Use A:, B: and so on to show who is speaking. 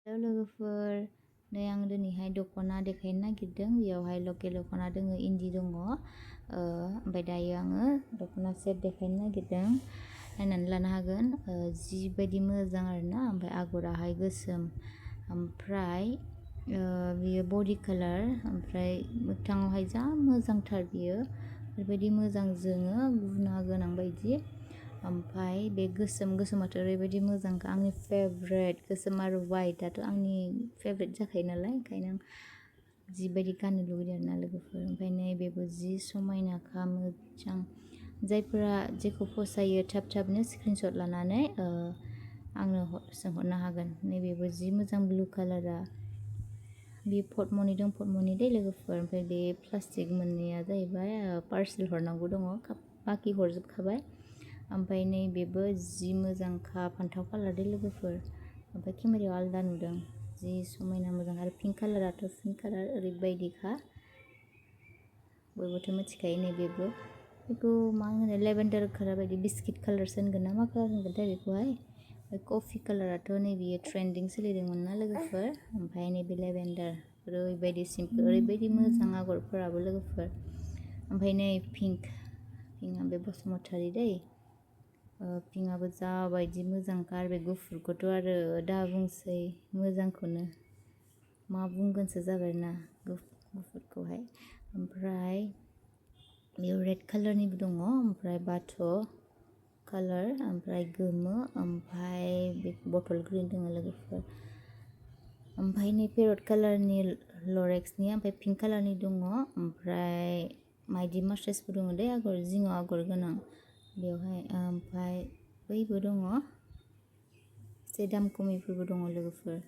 A: Hello लोगोफोर, नै आं दिनैहाय दख'ना देखायनो नागिरदों। बेयावहाय लकेल दख'ना दङ, इन्दि दङ। ओमफ्राय दायो आङो दख'ना सेट देखायनो नागिरदों। नायनानै लानो हागोन। जिबायदि मोजां आरोना। ओमफ्राय आगराहाय गोसोम। ओमफ्राय बियो बडि कालार। ओमफ्राय मोगथाङावहाय जा मोजांथार बियो। ओरैबायदि मोजां जोङो गुना गोनां बायदि। ओमफ्राय बे गोसोमाथ' ओरैबायदि मोजांखा, आंनि फेभरेट। गोसोम आरो वाइटआथ' आंनि फेभरेट जाखायो नालाय, ओंखायनो आं जिबायदि गाननो लुगैदों आरोना लोगोफोर। ओमफ्राय नैबेबो जि समायनाखा, मोजां। जायफोरा जेखौ फसायो थाब थाबनो स्क्रिनशट लानानै आंनो सोंहरनो हागोन। नैबेबो जि मोजां ब्लु कालारा। बे पटमनि दं, पटमनि दै लोगोफोर। ओमफ्राय बे प्लास्टिक मोननैया जाहैबाय पार्सेल हरनांगौ दङ, बाखि हरजोबखाबाय। ओमफ्राय नैबेबो जि मोजांखा, फान्थाव कालार दै लोगोफोर। ओमफ्राय केमेरायाव आलदा नुदों, जि समायना मोजां। आरो पिंक कालाराथ' पिंक कालार ओरैबायदिखा, बयबोथ' मिथिखायो। नैबेबो बेखौ मा होनो, लेभेन्डार कालार बायदि बिस्किट कालारसो होनगोन ना मा कालार होनगोनथाय बेखौहाय। कफि कालाराथ' नैबेयो ट्रेन्डिं सोलिदोंमोन ना लोगोफोर। ओमफ्राय नैबे लेभेन्डार, ओरैबायदि सिम्पोल, ओरैबायदि मोजां आगरफोराबो लोगोफोर। ओमफ्राय नै पिंकआ बे बसुमतारी दै। पिंकआबो जाबायदि मोजांखा। आरो बे गुफुरखौथ' आरो दा बुंसै, मोजांखौनो मा बुंगोनसो जाबाय ना गुफुरखौहाय। ओमफ्राय बेयाव रेड कालारनिबो दङ, ओमफ्राय बाथ' कालार, ओमफ्राय गोमो, ओमफ्राय बे बटल ग्रिन दङ लोगोफोर। ओमफ्राय नै पेरट कालारनि लरेक्सनि, ओमफ्राय पिंक कालारनि दङ। ओमफ्राय माइदि मास्ट्रेसबो दङ दै, आगर जिङाव आगर गोनां बेवहाय। ओमफ्राय बैबो दङ, एसे दाम खमिफोरबो दङ लोगोफोर।